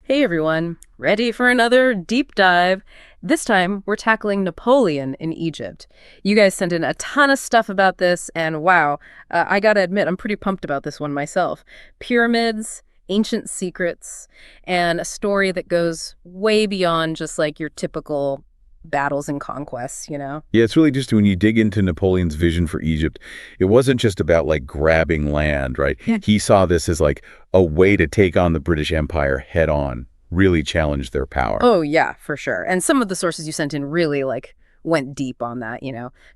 Hey everyone, ready for another deep dive? This time we're tackling Napoleon in Egypt. You guys sent in a ton of stuff about this, and wow, I gotta admit, I'm pretty pumped about this one myself. Pyramids, ancient secrets, and a story that goes way beyond just like your typical battles and conquests. Yeah, it's really just when you dig into Napoleon's vision for Egypt, it wasn't just about like grabbing land, right? Yeah. He saw this as like a way to take on the British Empire head on, really challenge their power. Oh, yeah, for sure. And some of the sources you sent in really like went deep on that,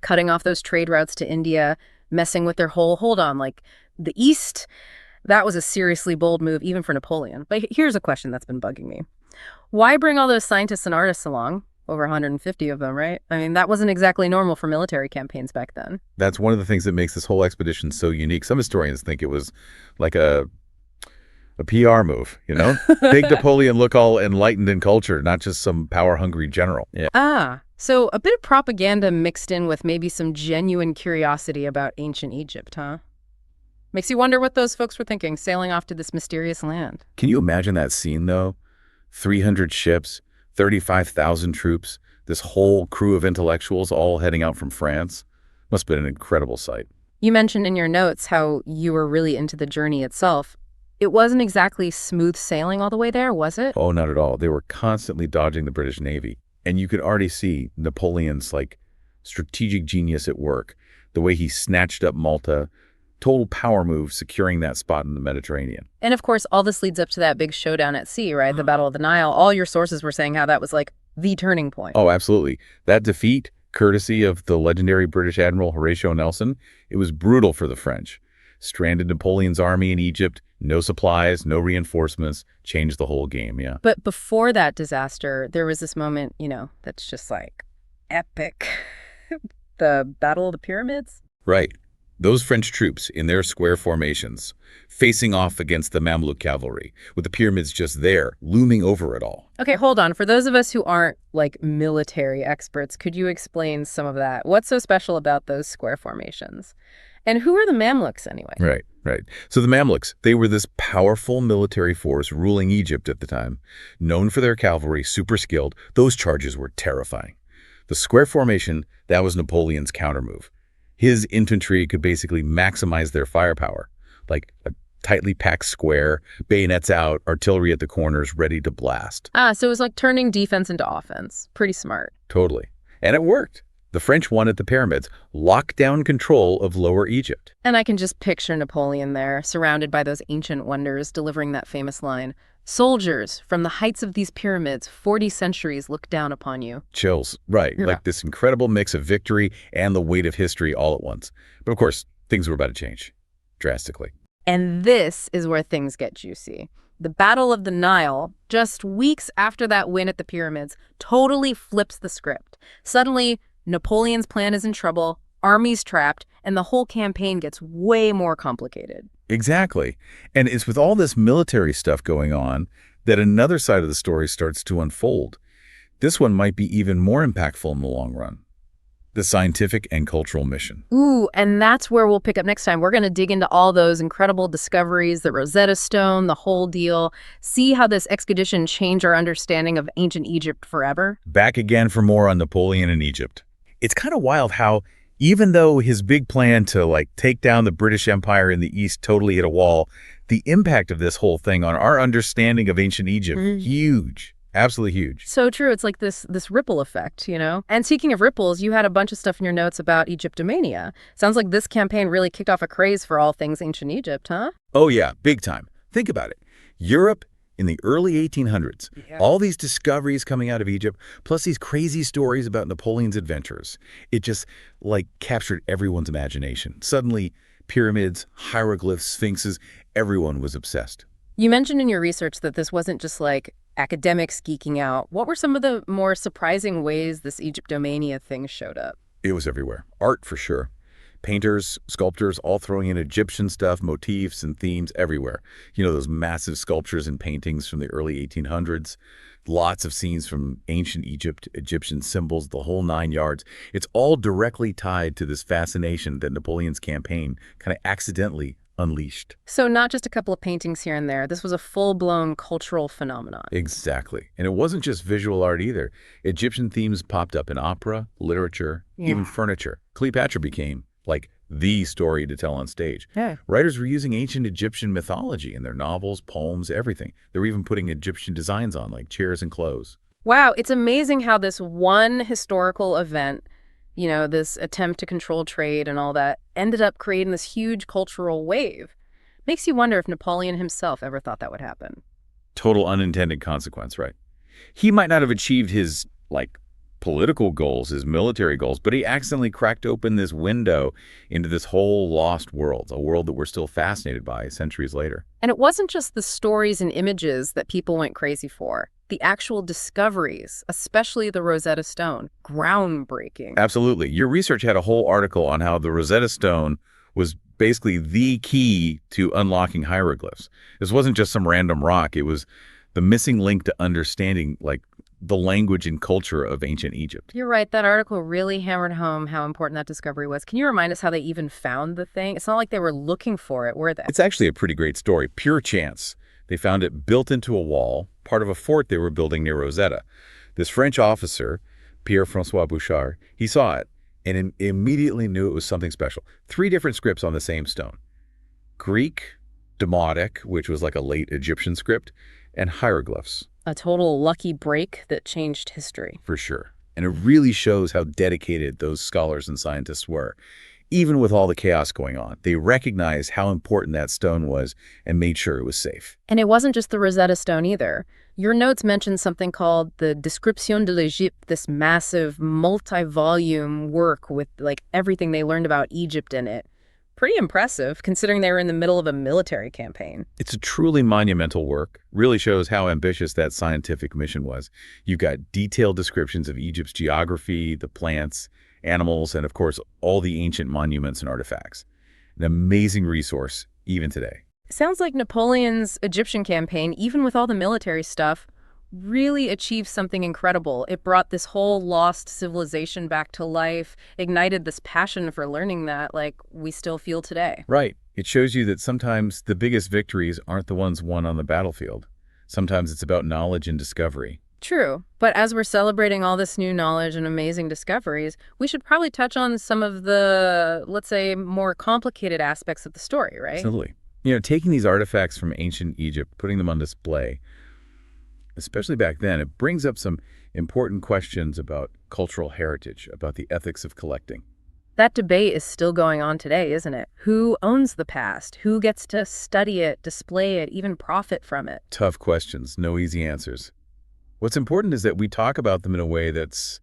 cutting off those trade routes to India, messing with their whole hold on, like the East. That was a seriously bold move, even for Napoleon. But here's a question that's been bugging me. Why bring all those scientists and artists along? Over 150 of them, right? I mean, that wasn't exactly normal for military campaigns back then. That's one of the things that makes this whole expedition so unique. Some historians think it was like a PR move, Make Napoleon look all enlightened in culture, not just some power-hungry general. Yeah. So a bit of propaganda mixed in with maybe some genuine curiosity about ancient Egypt, huh? Makes you wonder what those folks were thinking, sailing off to this mysterious land. Can you imagine that scene, though? 300 ships, 35,000 troops, this whole crew of intellectuals all heading out from France. Must have been an incredible sight. You mentioned in your notes how you were really into the journey itself. It wasn't exactly smooth sailing all the way there, was it? Oh, not at all. They were constantly dodging the British Navy. And you could already see Napoleon's strategic genius at work. The way he snatched up Malta, total power move securing that spot in the Mediterranean. And of course, all this leads up to that big showdown at sea, right? The Battle of the Nile. All your sources were saying how that was like the turning point. Oh, absolutely. That defeat, courtesy of the legendary British Admiral Horatio Nelson, it was brutal for the French. Stranded Napoleon's army in Egypt, no supplies, no reinforcements, changed the whole game, yeah. But before that disaster, there was this moment, that's just like epic. The Battle of the Pyramids? Right. Those French troops in their square formations, facing off against the Mamluk cavalry, with the pyramids just there, looming over it all. Okay, hold on. For those of us who aren't like military experts, could you explain some of that? What's so special about those square formations? And who are the Mamluks anyway? Right. So the Mamluks, they were this powerful military force ruling Egypt at the time. Known for their cavalry, super skilled, those charges were terrifying. The square formation, that was Napoleon's countermove. His infantry could basically maximize their firepower, like a tightly packed square, bayonets out, artillery at the corners, ready to blast. So it was like turning defense into offense. Pretty smart. Totally. And it worked. The French won at the pyramids, locked down control of Lower Egypt. And I can just picture Napoleon there, surrounded by those ancient wonders, delivering that famous line, "Soldiers, from the heights of these pyramids, 40 centuries look down upon you." Chills, right. Yeah. Like this incredible mix of victory and the weight of history all at once. But of course, things were about to change drastically. And this is where things get juicy. The Battle of the Nile, just weeks after that win at the pyramids, totally flips the script. Suddenly, Napoleon's plan is in trouble, army's trapped, and the whole campaign gets way more complicated. Exactly. And it's with all this military stuff going on that another side of the story starts to unfold. This one might be even more impactful in the long run. The scientific and cultural mission. Ooh, and that's where we'll pick up next time. We're going to dig into all those incredible discoveries, the Rosetta Stone, the whole deal, see how this expedition changed our understanding of ancient Egypt forever. Back again for more on Napoleon and Egypt. It's kind of wild how, even though his big plan to take down the British Empire in the East totally hit a wall, the impact of this whole thing on our understanding of ancient Egypt, huge. Absolutely huge. So true. It's like this ripple effect. And speaking of ripples, you had a bunch of stuff in your notes about Egyptomania. Sounds like this campaign really kicked off a craze for all things ancient Egypt, huh? Oh yeah, big time. Think about it. Europe in the early 1800s, all these discoveries coming out of Egypt, plus these crazy stories about Napoleon's adventures. It just captured everyone's imagination. Suddenly, pyramids, hieroglyphs, sphinxes, everyone was obsessed. You mentioned in your research that this wasn't just like academics geeking out. What were some of the more surprising ways this Egyptomania thing showed up? It was everywhere. Art, for sure. Painters, sculptors, all throwing in Egyptian stuff, motifs and themes everywhere. Those massive sculptures and paintings from the early 1800s. Lots of scenes from ancient Egypt, Egyptian symbols, the whole 9 yards. It's all directly tied to this fascination that Napoleon's campaign kind of accidentally unleashed. So not just a couple of paintings here and there. This was a full-blown cultural phenomenon. Exactly. And it wasn't just visual art either. Egyptian themes popped up in opera, literature, even Yeah. furniture. Cleopatra became, like, the story to tell on stage. Yeah. Writers were using ancient Egyptian mythology in their novels, poems, everything. They were even putting Egyptian designs on, like chairs and clothes. Wow, it's amazing how this one historical event, this attempt to control trade and all that, ended up creating this huge cultural wave. Makes you wonder if Napoleon himself ever thought that would happen. Total unintended consequence, right? He might not have achieved his, like, political goals, his military goals, but he accidentally cracked open this window into this whole lost world, a world that we're still fascinated by centuries later. And it wasn't just the stories and images that people went crazy for. The actual discoveries, especially the Rosetta Stone, groundbreaking. Absolutely. Your research had a whole article on how the Rosetta Stone was basically the key to unlocking hieroglyphs. This wasn't just some random rock. It was the missing link to understanding, like, the language and culture of ancient Egypt. You're right, that article really hammered home how important that discovery was. Can you remind us how they even found the thing? It's not like they were looking for it, were they? It's actually a pretty great story, pure chance. They found it built into a wall, part of a fort they were building near Rosetta. This French officer, Pierre-François Bouchard, he saw it and immediately knew it was something special. 3 different scripts on the same stone. Greek, Demotic, which was like a late Egyptian script, and hieroglyphs. A total lucky break that changed history. For sure. And it really shows how dedicated those scholars and scientists were. Even with all the chaos going on, they recognized how important that stone was and made sure it was safe. And it wasn't just the Rosetta Stone either. Your notes mentioned something called the Description de l'Égypte, this massive multi-volume work with like everything they learned about Egypt in it. Pretty impressive, considering they were in the middle of a military campaign. It's a truly monumental work. Really shows how ambitious that scientific mission was. You've got detailed descriptions of Egypt's geography, the plants, animals, and of course, all the ancient monuments and artifacts. An amazing resource, even today. Sounds like Napoleon's Egyptian campaign, even with all the military stuff, really achieved something incredible. It brought this whole lost civilization back to life, ignited this passion for learning that, like, we still feel today. Right. It shows you that sometimes the biggest victories aren't the ones won on the battlefield. Sometimes it's about knowledge and discovery. True. But as we're celebrating all this new knowledge and amazing discoveries, we should probably touch on some of the, let's say, more complicated aspects of the story, right? Absolutely. Taking these artifacts from ancient Egypt, putting them on display, especially back then, it brings up some important questions about cultural heritage, about the ethics of collecting. That debate is still going on today, isn't it? Who owns the past? Who gets to study it, display it, even profit from it? Tough questions, no easy answers. What's important is that we talk about them in a way that's,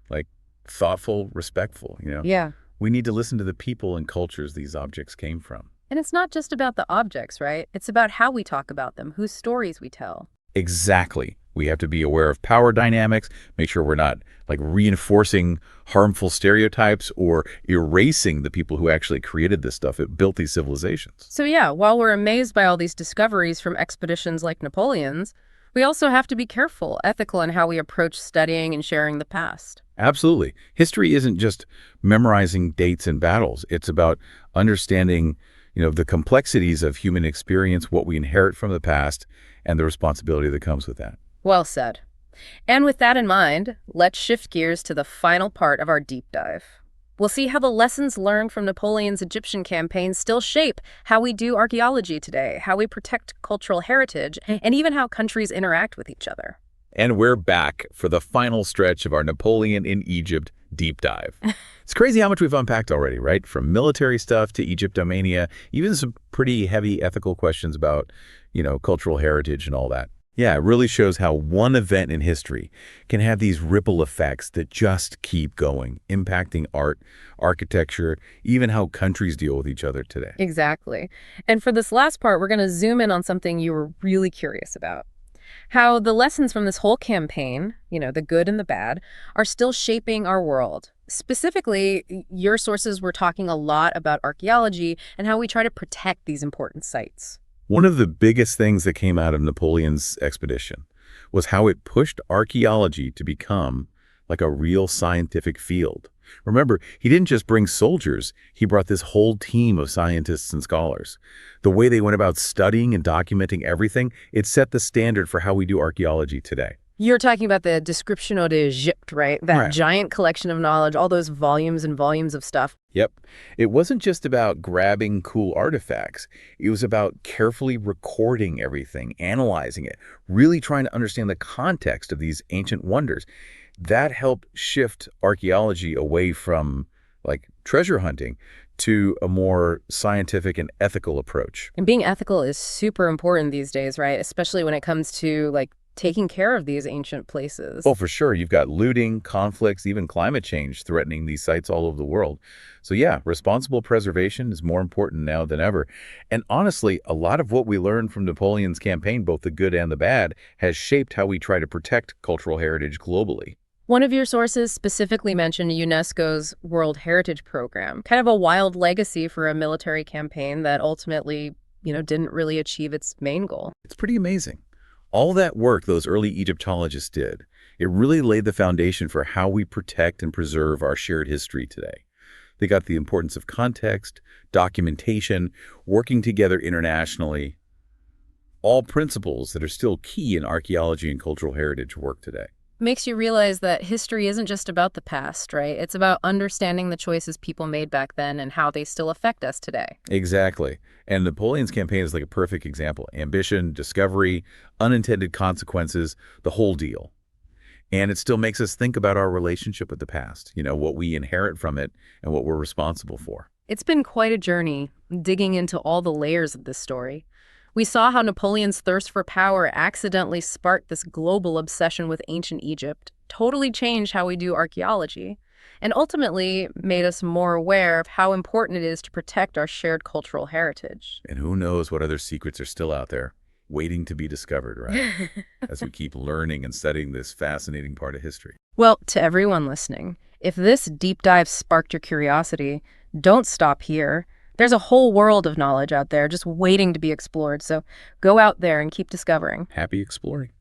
like, thoughtful, respectful. Yeah. We need to listen to the people and cultures these objects came from. And it's not just about the objects, right? It's about how we talk about them, whose stories we tell. Exactly. We have to be aware of power dynamics, make sure we're not, like, reinforcing harmful stereotypes or erasing the people who actually created this stuff that built these civilizations. So yeah, while we're amazed by all these discoveries from expeditions like Napoleon's, we also have to be careful, ethical in how we approach studying and sharing the past. Absolutely. History isn't just memorizing dates and battles. It's about understanding, the complexities of human experience, what we inherit from the past, and the responsibility that comes with that. Well said. And with that in mind, let's shift gears to the final part of our deep dive. We'll see how the lessons learned from Napoleon's Egyptian campaign still shape how we do archaeology today, how we protect cultural heritage, and even how countries interact with each other. And we're back for the final stretch of our Napoleon in Egypt deep dive. It's crazy how much we've unpacked already, right? From military stuff to Egyptomania, even some pretty heavy ethical questions about, cultural heritage and all that. Yeah, it really shows how one event in history can have these ripple effects that just keep going, impacting art, architecture, even how countries deal with each other today. Exactly. And for this last part, we're going to zoom in on something you were really curious about. How the lessons from this whole campaign, the good and the bad, are still shaping our world. Specifically, your sources were talking a lot about archaeology and how we try to protect these important sites. One of the biggest things that came out of Napoleon's expedition was how it pushed archaeology to become like a real scientific field. Remember, he didn't just bring soldiers, he brought this whole team of scientists and scholars. The way they went about studying and documenting everything, it set the standard for how we do archaeology today. You're talking about the Description d'Egypte, right? That Right. giant collection of knowledge, all those volumes and volumes of stuff. Yep. It wasn't just about grabbing cool artifacts. It was about carefully recording everything, analyzing it, really trying to understand the context of these ancient wonders. That helped shift archaeology away from like treasure hunting to a more scientific and ethical approach. And being ethical is super important these days, right? Especially when it comes to like taking care of these ancient places. Oh, for sure. You've got looting, conflicts, even climate change threatening these sites all over the world. So yeah, responsible preservation is more important now than ever. And honestly, a lot of what we learned from Napoleon's campaign, both the good and the bad, has shaped how we try to protect cultural heritage globally. One of your sources specifically mentioned UNESCO's World Heritage Program, kind of a wild legacy for a military campaign that ultimately, didn't really achieve its main goal. It's pretty amazing. All that work those early Egyptologists did, it really laid the foundation for how we protect and preserve our shared history today. They got the importance of context, documentation, working together internationally, all principles that are still key in archaeology and cultural heritage work today. Makes you realize that history isn't just about the past, right? It's about understanding the choices people made back then and how they still affect us today. Exactly. And Napoleon's campaign is like a perfect example. Ambition, discovery, unintended consequences, the whole deal. And it still makes us think about our relationship with the past, what we inherit from it and what we're responsible for. It's been quite a journey, digging into all the layers of this story. We saw how Napoleon's thirst for power accidentally sparked this global obsession with ancient Egypt, totally changed how we do archaeology, and ultimately made us more aware of how important it is to protect our shared cultural heritage. And who knows what other secrets are still out there, waiting to be discovered, right? As we keep learning and studying this fascinating part of history. Well, to everyone listening, if this deep dive sparked your curiosity, don't stop here. There's a whole world of knowledge out there just waiting to be explored, so go out there and keep discovering. Happy exploring.